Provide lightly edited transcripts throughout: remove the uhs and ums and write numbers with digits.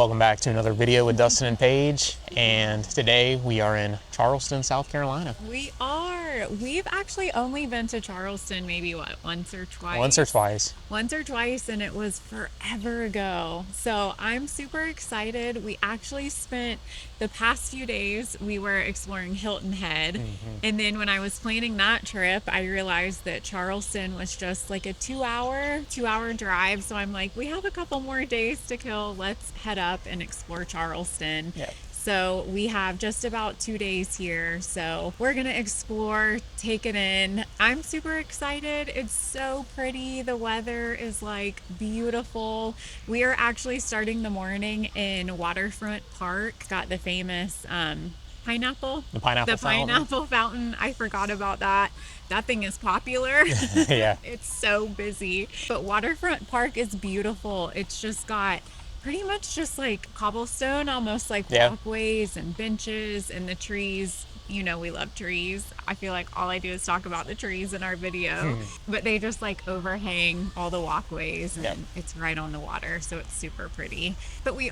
Welcome back to another video with Dustin and Paige, and today we are in Charleston, South Carolina. We are. We've actually only been to Charleston maybe once or twice? Once or twice. Once or twice, and it was forever ago. So I'm super excited. We actually spent the past few days, we were exploring Hilton Head, and then when I was planning that trip, I realized that Charleston was just like a two-hour drive. So I'm like, we have a couple more days to kill. Let's head up and explore Charleston. Yeah. So we have just about 2 days here. So we're going to explore, take it in. I'm super excited. It's so pretty. The weather is like beautiful. We are actually starting the morning in Waterfront Park. Got the famous pineapple. The pineapple fountain. I forgot about that. That thing is popular. Yeah. It's so busy. But Waterfront Park is beautiful. It's just got pretty much just like cobblestone, almost like walkways and benches, and the trees. You know, we love trees. I feel like all I do is talk about the trees in our video, but they just like overhang all the walkways, and it's right on the water, so it's super pretty. But we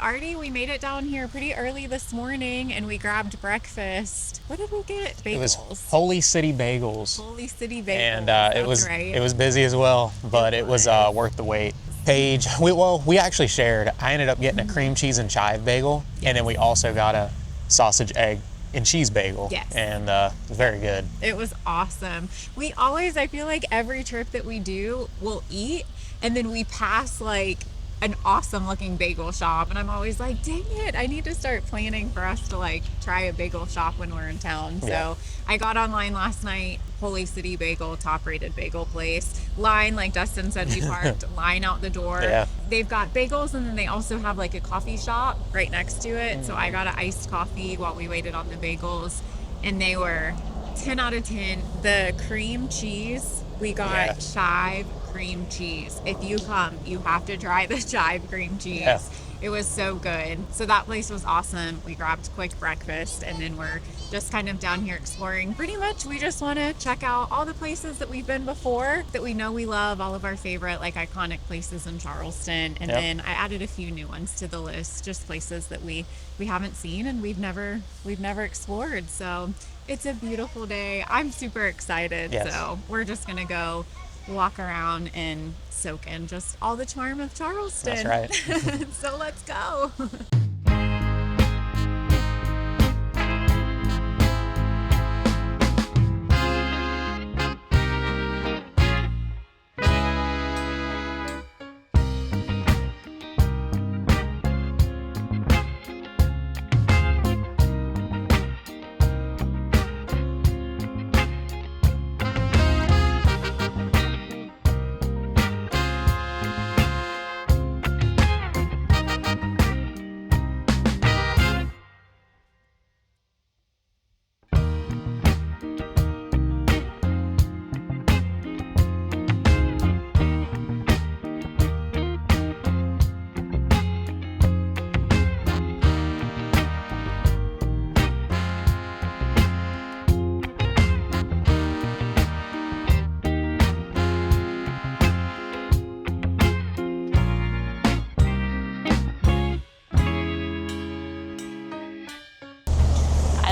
made it down here pretty early this morning, and we grabbed breakfast. What did we get? Bagels. It was Holy City Bagels. Holy City Bagels. And it was busy as well, but it was worth the wait. Paige, we actually shared. I ended up getting a cream cheese and chive bagel, and then we also got a sausage, egg, and cheese bagel. Yes. And it was very good. It was awesome. I feel like every trip that we do, we'll eat, and then we pass like an awesome looking bagel shop, and I'm always like, dang it, I need to start planning for us to like try a bagel shop when we're in town. So I got online last night, Holy City Bagel, top rated bagel place. Line, like Dustin said, we parked, line out the door. Yeah. They've got bagels, and then they also have like a coffee shop right next to it. So I got an iced coffee while we waited on the bagels, and they were 10 out of 10. The cream cheese, we got chive cream cheese. If you come, you have to try the chive cream cheese. Yeah. It was so good. So that place was awesome. We grabbed quick breakfast, and then we're just kind of down here exploring. Pretty much we just want to check out all the places that we've been before, that we know we love, all of our favorite like iconic places in Charleston. And then I added a few new ones to the list, just places that we haven't seen and we've never explored. So it's a beautiful day. I'm super excited. Yes. So we're just gonna go walk around and soak in just all the charm of Charleston. That's right. So let's go.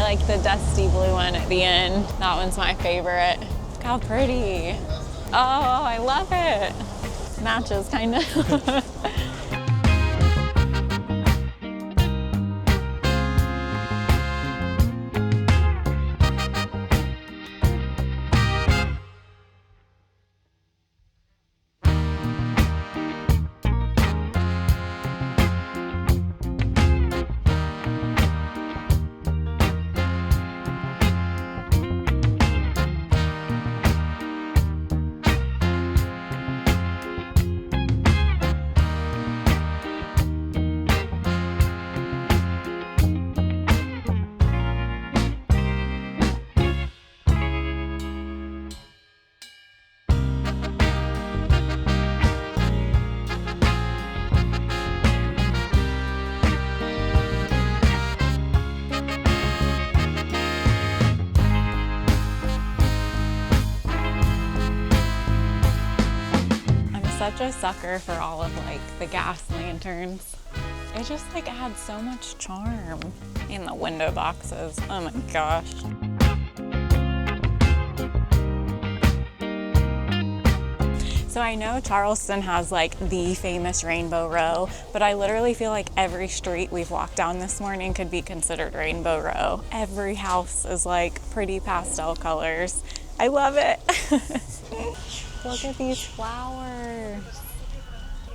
Like the dusty blue one at the end. That one's my favorite. Look how pretty. Oh, I love it. Matches kind of. such a sucker for all of like the gas lanterns. It just like adds so much charm. In the window boxes, oh my gosh. So I know Charleston has like the famous Rainbow Row, but I literally feel like every street we've walked down this morning could be considered Rainbow Row. Every house is like pretty pastel colors. I love it. Look at these flowers.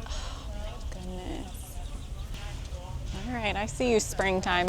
Oh my goodness. All right, I see you, springtime.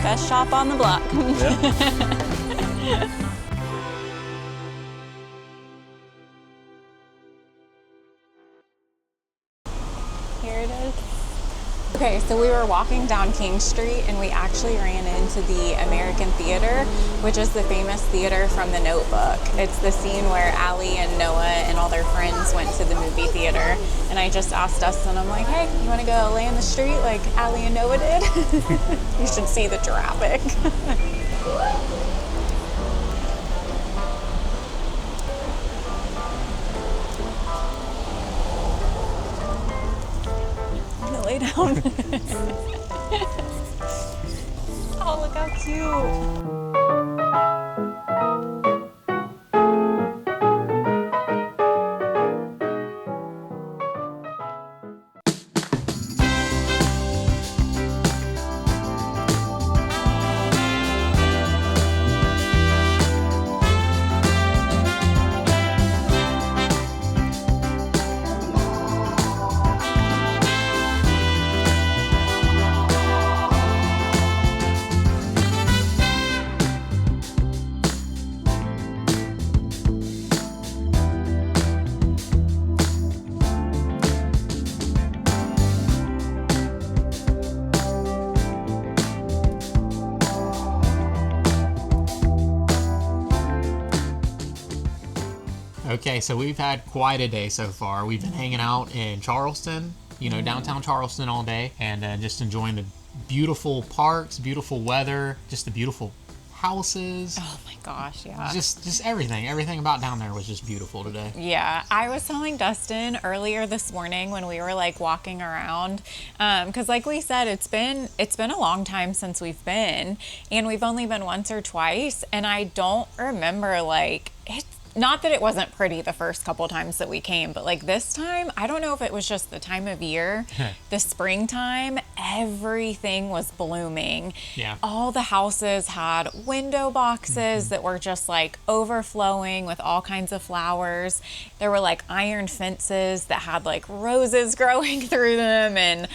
Best shop on the block. Yeah. Here it is. Okay, so we were walking down King Street and we actually ran into the American Theater, which is the famous theater from The Notebook. It's the scene where Allie and Noah and all their friends went to the movie theater. And I just asked Dustin, I'm like, hey, you want to go lay in the street like Allie and Noah did? You should see the traffic. Lay down. Oh, look how cute. Okay, so we've had quite a day so far. We've been hanging out in Charleston, downtown Charleston all day, and just enjoying the beautiful parks, beautiful weather, just the beautiful houses. Oh my gosh, yeah. Just everything about down there was just beautiful today. Yeah, I was telling Dustin earlier this morning when we were like walking around, because like we said, it's been a long time since we've been, and we've only been once or twice, and I don't remember like it's not that it wasn't pretty the first couple times that we came, but like this time, I don't know if it was just the time of year, the springtime, everything was blooming. Yeah. All the houses had window boxes that were just like overflowing with all kinds of flowers. There were like iron fences that had like roses growing through them, and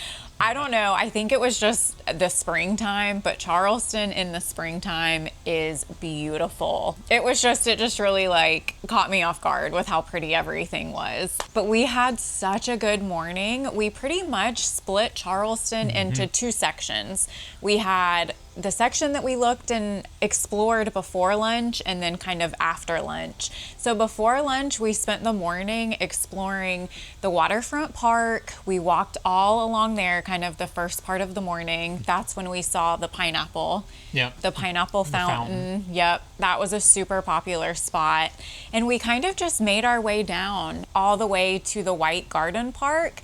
I don't know. I think it was just the springtime, but Charleston in the springtime is beautiful. It just really like caught me off guard with how pretty everything was. But we had such a good morning. We pretty much split Charleston into two sections. We had the section that we looked and explored before lunch and then kind of after lunch. So before lunch, we spent the morning exploring the waterfront park. We walked all along there, kind of the first part of the morning. That's when we saw the pineapple. Yep. The pineapple fountain. Yep. That was a super popular spot. And we kind of just made our way down all the way to the White Garden Park.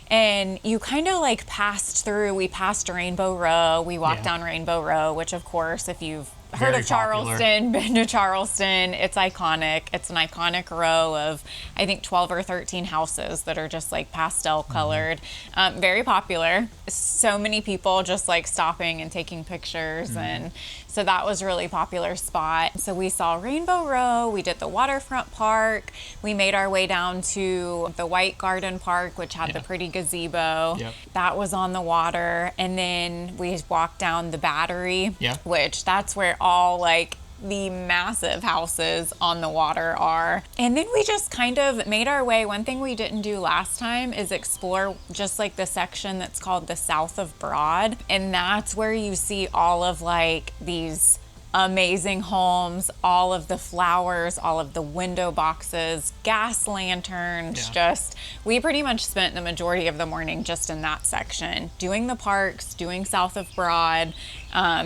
And you kind of like we passed Rainbow Row. We walked down Rainbow Row, which of course, if you've heard Very of Charleston, been to Charleston, it's iconic. It's an iconic row of, I think, 12 or 13 houses that are just like pastel colored. Very popular. So many people just like stopping and taking pictures. And so that was a really popular spot. So we saw Rainbow Row, we did the waterfront park, we made our way down to the White Garden Park, which had the pretty gazebo. Yep. That was on the water. And then we walked down the Battery, which that's where all like the massive houses on the water are. And then we just kind of made our way. One thing we didn't do last time is explore just like the section that's called the South of Broad. And that's where you see all of like these amazing homes, all of the flowers, all of the window boxes, gas lanterns, we pretty much spent the majority of the morning just in that section, doing the parks, doing South of Broad,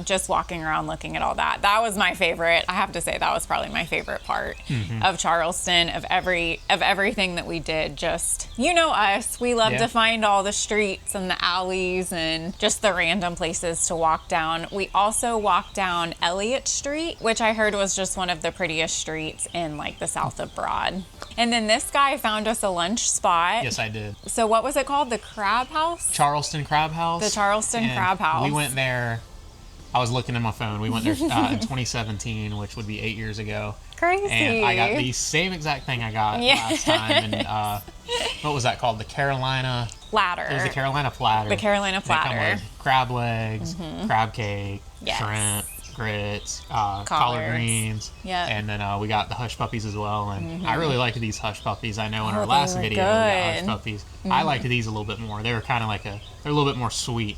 just walking around looking at all that. That was my favorite. I have to say that was probably my favorite part of Charleston, of everything that we did. Just, you know us, we love to find all the streets and the alleys and just the random places to walk down. We also walked down Elliott Street, which I heard was just one of the prettiest streets in like the South of Broad. And then this guy found us a lunch spot. Yes, I did. So what was it called? The Crab House? Charleston Crab House. The Charleston Crab House. We went there. I was looking at my phone. We went there in 2017, which would be 8 years ago. Crazy. And I got the same exact thing I got last time. And what was that called? The Carolina Platter. It was the Carolina Platter. The Carolina Platter. They come with crab legs, crab cake, shrimp, grits, collard greens, and then we got the hush puppies as well. And I really liked these hush puppies. I know in our last video we got hush puppies. I liked these a little bit more. They were kind of like they're a little bit more sweet.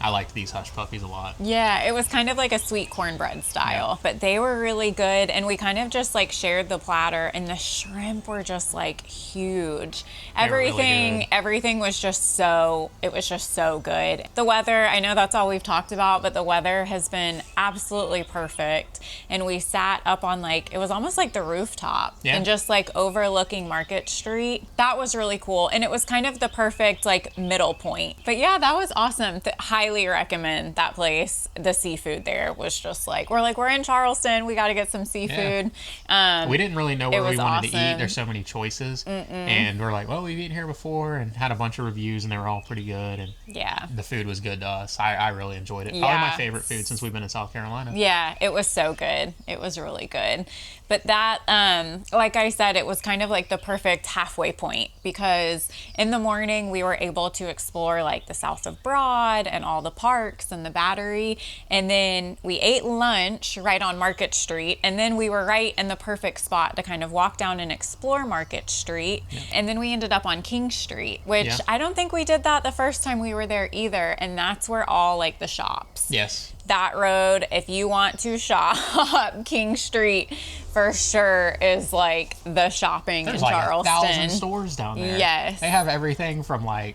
I liked these hush puppies a lot. Yeah, it was kind of like a sweet cornbread style, but they were really good. And we kind of just like shared the platter, and the shrimp were just like huge. Everything was just so good. The weather, I know that's all we've talked about, but the weather has been absolutely perfect. And we sat up on like, it was almost like the rooftop and just like overlooking Market Street. That was really cool. And it was kind of the perfect like middle point. But yeah, that was awesome. Highly recommend that place. The seafood there was just like, we're in Charleston, we got to get some seafood. We didn't really know where we wanted to eat. There's so many choices. And we're like, well, we've eaten here before and had a bunch of reviews, and they were all pretty good. And the food was good to us. I really enjoyed it. Probably my favorite food since we've been in South Carolina. Yeah, it was so good. It was really good. But that, like I said, it was kind of like the perfect halfway point, because in the morning we were able to explore like the South of Broad and all the parks and the Battery. And then we ate lunch right on Market Street. And then we were right in the perfect spot to kind of walk down and explore Market Street. And then we ended up on King Street, which I don't think we did that the first time we were there either. And that's where all like the shops. that road, if you want to shop, King Street for sure is like the shopping in Charleston. There's like 1,000 stores down there. Yes. They have everything from like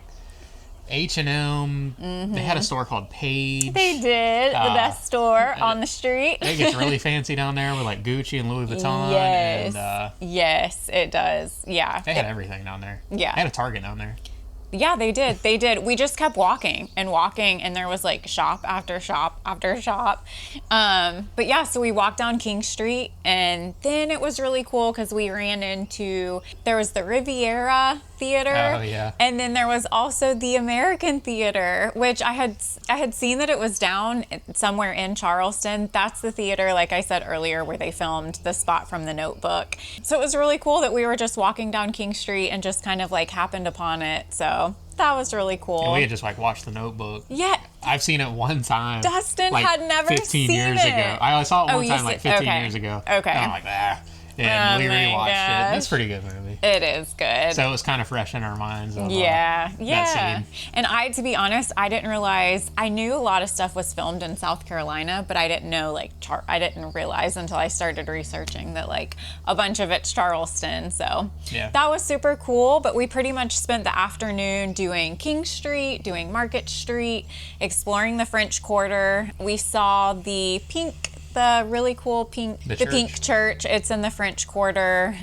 H&M. They had a store called Page. They did. The best store on the street. It gets really fancy down there with like Gucci and Louis Vuitton. Yes. And, yes, it does. Yeah. They had everything down there. Yeah. They had a Target down there. Yeah, they did. They did. We just kept walking, and there was like shop after shop after shop. But yeah, so we walked down King Street, and then it was really cool because we ran into, there was the Riviera Theater. Oh, yeah. And then there was also the American Theater, which I had seen that it was down somewhere in Charleston. That's the theater, like I said earlier, where they filmed the spot from The Notebook. So it was really cool that we were just walking down King Street and just kind of like happened upon it. So that was really cool. And we had just like watched The Notebook. Yeah. I've seen it one time. Dustin like, had never 15 seen years it. ago. I saw it one time like 15 okay. years ago. Okay. And I'm like, and we rewatched it. It's a pretty good movie. It is good. So it was kind of fresh in our minds. Of, yeah. That scene. And to be honest, I didn't realize, I knew a lot of stuff was filmed in South Carolina, but I didn't know, I didn't realize until I started researching that, like, a bunch of it's Charleston. So that was super cool. But we pretty much spent the afternoon doing King Street, doing Market Street, exploring the French Quarter. We saw the really cool pink church. It's in the French Quarter.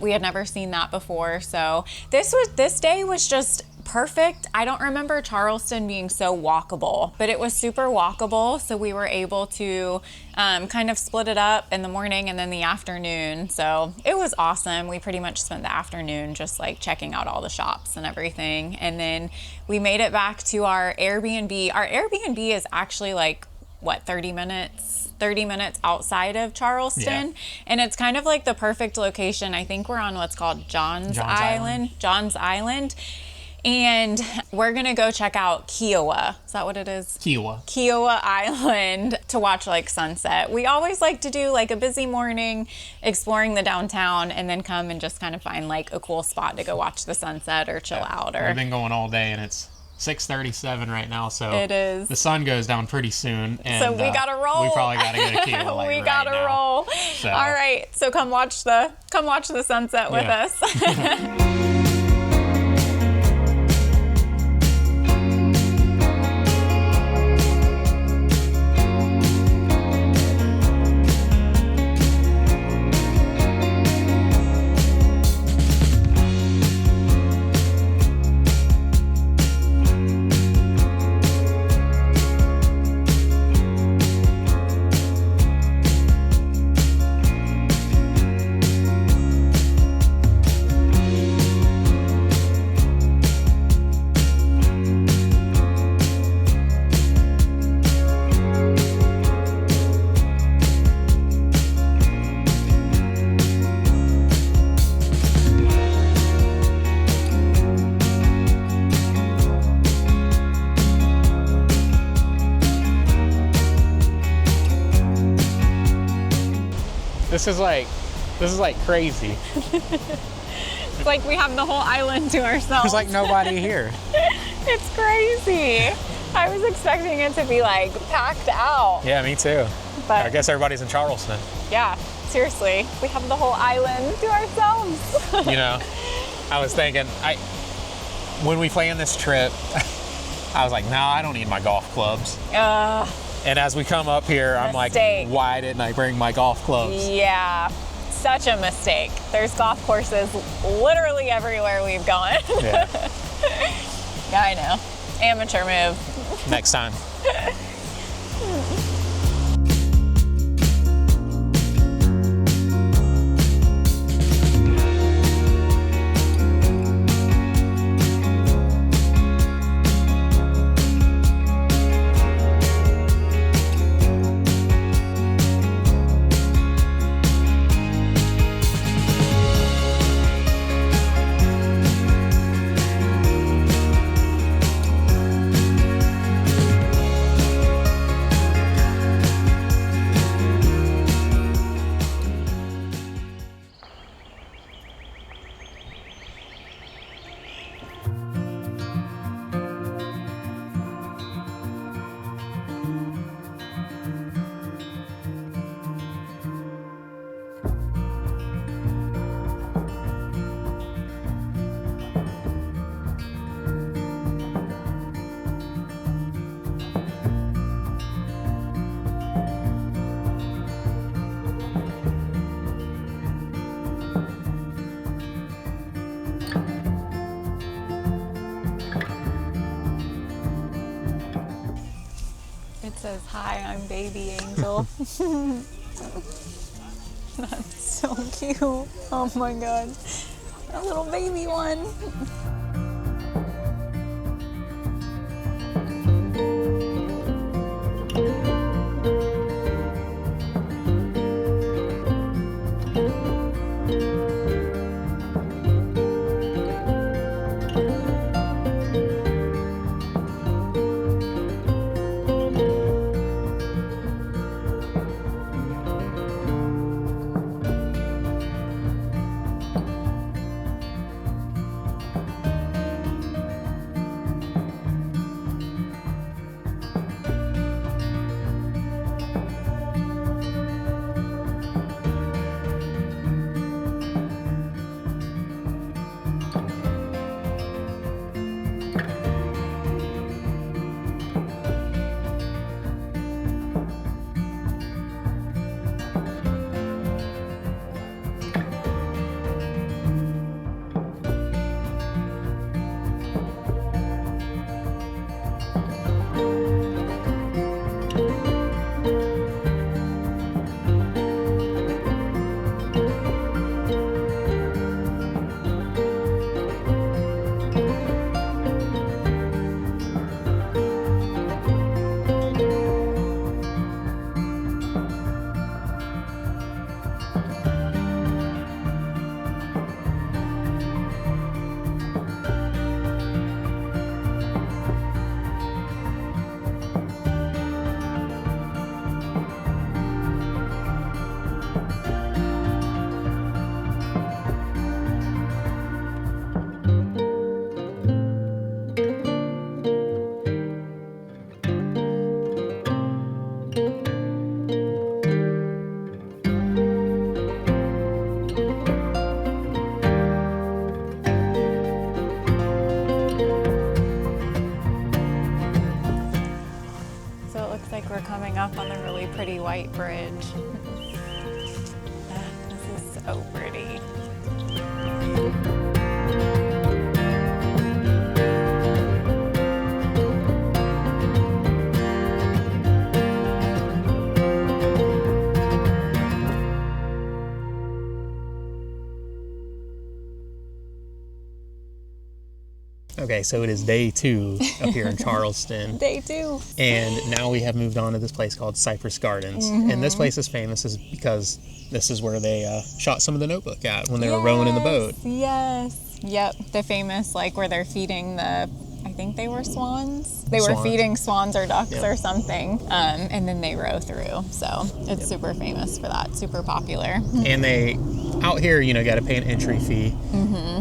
We had never seen that before, so this day was just perfect. I don't remember Charleston being so walkable, but it was super walkable, so we were able to kind of split it up in the morning and then the afternoon. So it was awesome. We pretty much spent the afternoon just like checking out all the shops and everything, and then we made it back to our Airbnb. Our Airbnb is actually like 30 minutes outside of Charleston, and it's kind of like the perfect location. I think we're on what's called John's Island, and we're gonna go check out Kiawah. Is that what it is? Kiawah Island to watch like sunset. We always like to do like a busy morning exploring the downtown and then come and just kind of find like a cool spot to go watch the sunset or chill out. Or we've been going all day, and it's 6:37 right now, so it is. The sun goes down pretty soon, and so we gotta roll. We probably gotta go to Kiawah. Like, we gotta roll. So. All right, so come watch the sunset with us. This is like crazy. It's like we have the whole island to ourselves. There's like nobody here. It's crazy. I was expecting it to be like packed out. Yeah, me too. But I guess everybody's in Charleston. Yeah, seriously. We have the whole island to ourselves. You know, I was thinking, when we planned this trip, I was like, no, I don't need my golf clubs. And as we come up here, I'm like, why didn't I bring my golf clubs? Yeah, such a mistake. There's golf courses literally everywhere we've gone. Yeah. Yeah, I know. Amateur move. Next time. Hi, I'm baby Angel. That's so cute. Oh my god. A little baby one. We're coming up on a really pretty white bridge. This is so pretty. Okay, so it is day 2 up here in Charleston. Day 2. And now we have moved on to this place called Cypress Gardens. And this place is famous because this is where they shot some of The Notebook at when they were rowing in the boat. Yes. Yep. The famous, like, where they're feeding the, I think they were swans. They were feeding swans or ducks or something. And then they row through. So it's super famous for that. Super popular. And they, out here, you know, got to pay an entry fee.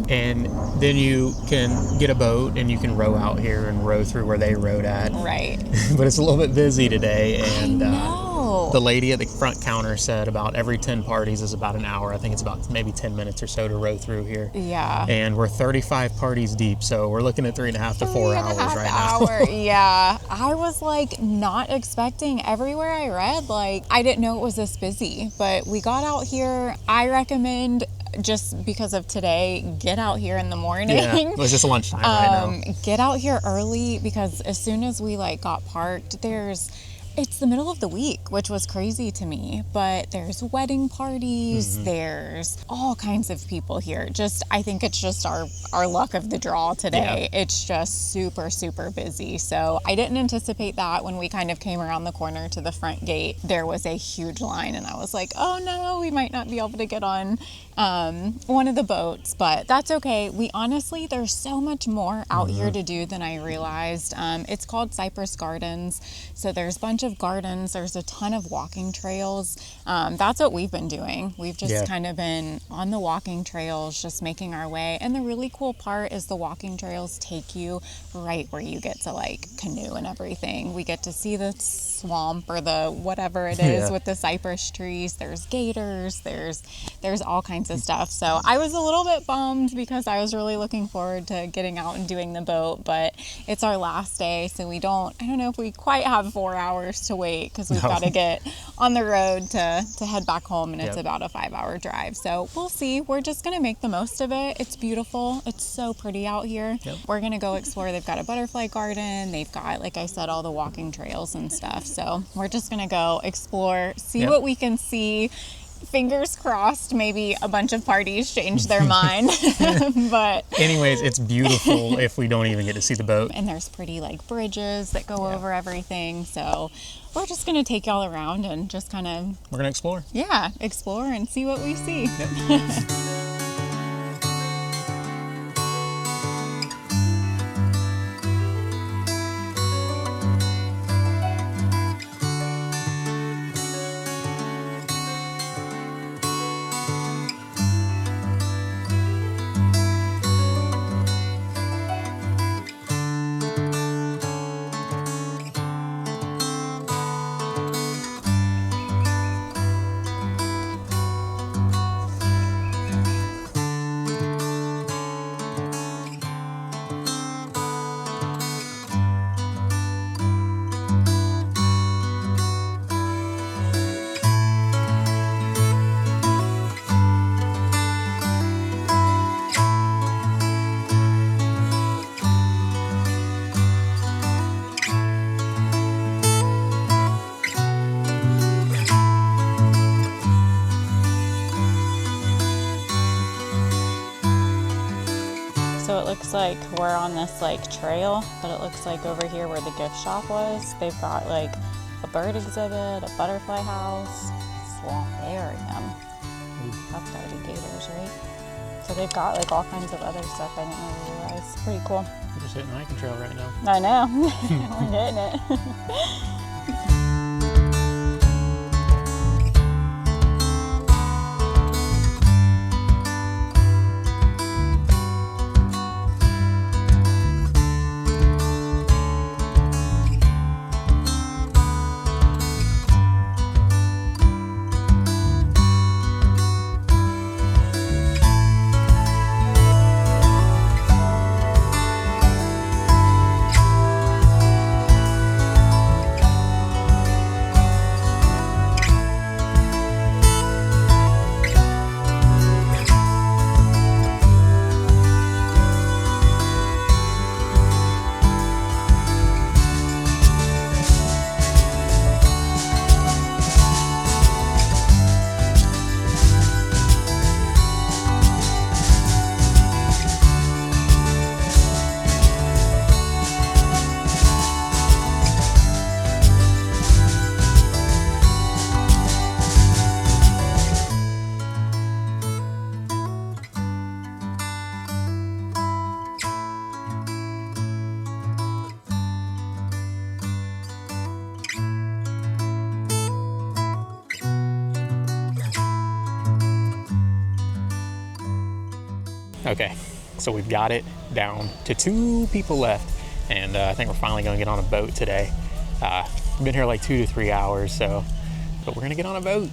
And then you can get a boat and you can row out here and row through where they rowed at. Right. But it's a little bit busy today. And I know. The lady at the front counter said about every 10 parties is about an hour. I think it's about maybe 10 minutes or so to row through here. Yeah. And we're 35 parties deep, so we're looking at 3.5 to 4 hours right now. Yeah. I was like not expecting. Everywhere I read, like, I didn't know it was this busy, but we got out here. I recommend, just because of today, get out here in the morning. Yeah, it was just lunchtime right now. Get out here early, because as soon as we like got parked, it's the middle of the week, which was crazy to me, but there's wedding parties, there's all kinds of people here. I think it's just our luck of the draw today. Yeah. It's just super, super busy. So I didn't anticipate that. When we kind of came around the corner to the front gate, there was a huge line, and I was like, oh no, we might not be able to get on one of the boats, but that's okay. There's so much more out here to do than I realized. It's called Cypress Gardens. So there's a bunch of gardens. There's a ton of walking trails. That's what we've been doing. We've just kind of been on the walking trails, just making our way. And the really cool part is the walking trails take you right where you get to like canoe and everything. We get to see the swamp or the whatever it is with the cypress trees. There's gators. There's all kinds of stuff. So I was a little bit bummed because I was really looking forward to getting out and doing the boat, but it's our last day, so I don't know if we quite have 4 hours hours to wait because we've got to get on the road to head back home, and it's about a 5-hour drive. So we'll see. We're just going to make the most of it. It's beautiful. It's so pretty out here. We're going to go explore. They've got a butterfly garden. They've got, like I said, all the walking trails and stuff. So we're just going to go explore, see what we can see. Fingers crossed, maybe a bunch of parties change their mind. But anyways, it's beautiful if we don't even get to see the boat. And there's pretty like bridges that go over everything. So we're just going to take y'all around and just kind of... We're going to explore. Yeah, explore and see what we see. So it looks like we're on this like trail, but it looks like over here where the gift shop was, they've got like a bird exhibit, a butterfly house, swamparium. That's gotta be gators, right? So they've got like all kinds of other stuff I didn't really realize. Pretty cool. We're just hitting hiking trail right now. I know. We're getting it. Okay, so we've got it down to 2 people left, and I think we're finally going to get on a boat today. We've been here like 2 to 3 hours, but we're going to get on a boat.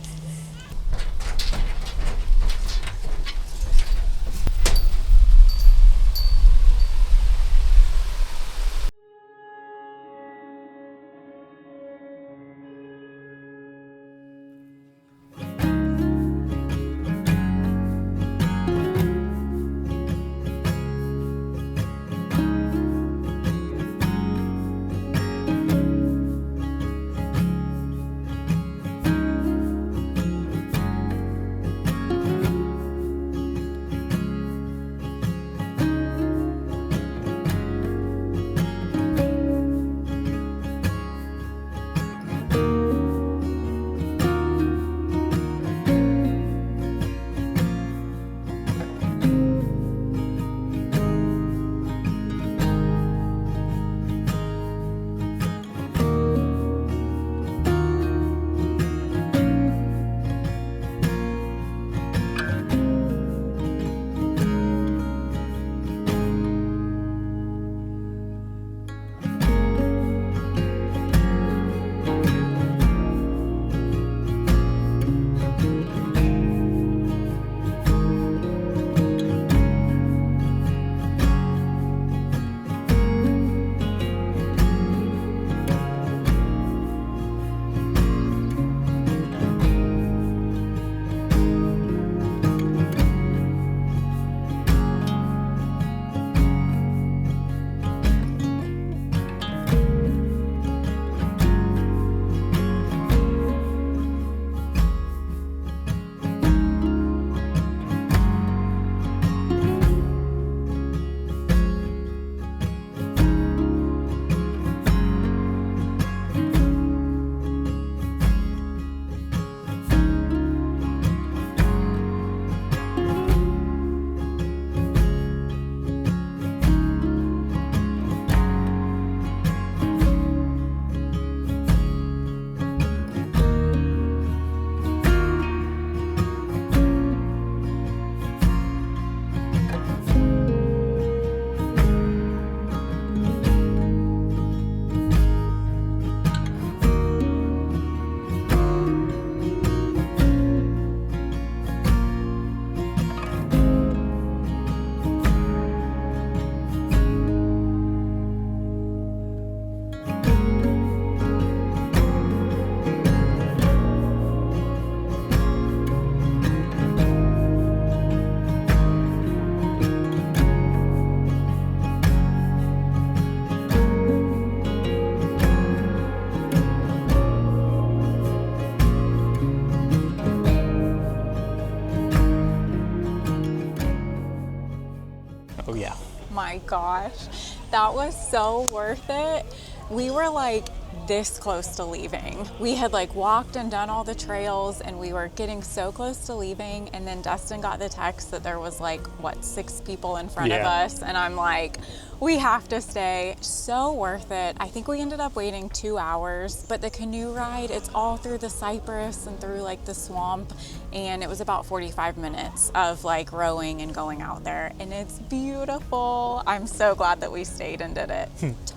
my gosh. That was so worth it. We were like this close to leaving. We had like walked and done all the trails and we were getting so close to leaving, and then Dustin got the text that there was like, what, 6 people in front of us, and I'm like, we have to stay. So worth it. I think we ended up waiting 2 hours, but the canoe ride, it's all through the cypress and through like the swamp, and it was about 45 minutes of like rowing and going out there, and it's beautiful. I'm so glad that we stayed and did it.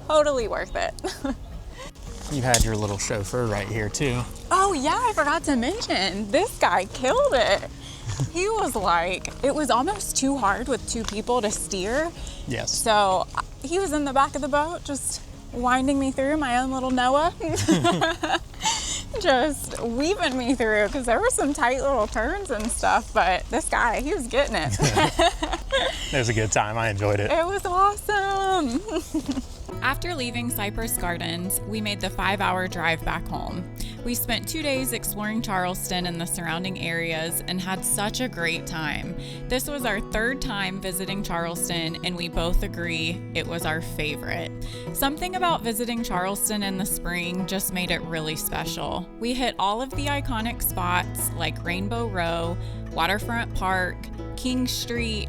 Totally worth it. You had your little chauffeur right here too. Oh yeah, I forgot to mention, this guy killed it. He was like, it was almost too hard with 2 people to steer. Yes. So he was in the back of the boat, just winding me through my own little Noah. Just weaving me through, because there were some tight little turns and stuff, but this guy, he was getting it. It was a good time. I enjoyed it. It was awesome. After leaving Cypress Gardens, we made the 5-hour drive back home. We spent 2 days exploring Charleston and the surrounding areas and had such a great time. This was our 3rd time visiting Charleston, and we both agree it was our favorite. Something about visiting Charleston in the spring just made it really special. We hit all of the iconic spots like Rainbow Row, Waterfront Park, King Street,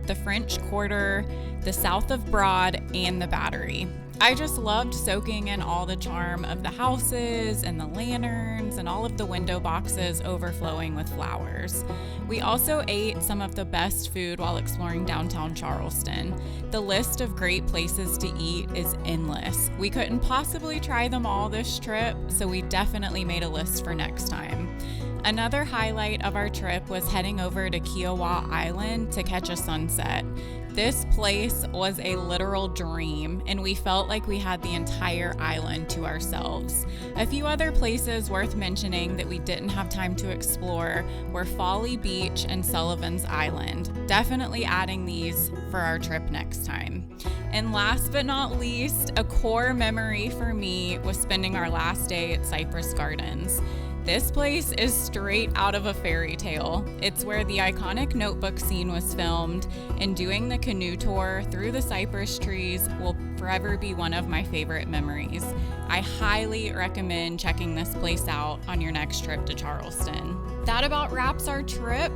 the French Quarter, the South of Broad, and the Battery. I just loved soaking in all the charm of the houses and the lanterns and all of the window boxes overflowing with flowers. We also ate some of the best food while exploring downtown Charleston. The list of great places to eat is endless. We couldn't possibly try them all this trip, so we definitely made a list for next time. Another highlight of our trip was heading over to Kiawah Island to catch a sunset. This place was a literal dream, and we felt like we had the entire island to ourselves. A few other places worth mentioning that we didn't have time to explore were Folly Beach and Sullivan's Island. Definitely adding these for our trip next time. And last but not least, a core memory for me was spending our last day at Cypress Gardens. This place is straight out of a fairy tale. It's where the iconic Notebook scene was filmed, and doing the canoe tour through the cypress trees will forever be one of my favorite memories. I highly recommend checking this place out on your next trip to Charleston. That about wraps our trip.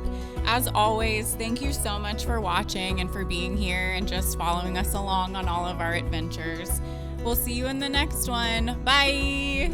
As always, thank you so much for watching and for being here and just following us along on all of our adventures. We'll see you in the next one. Bye!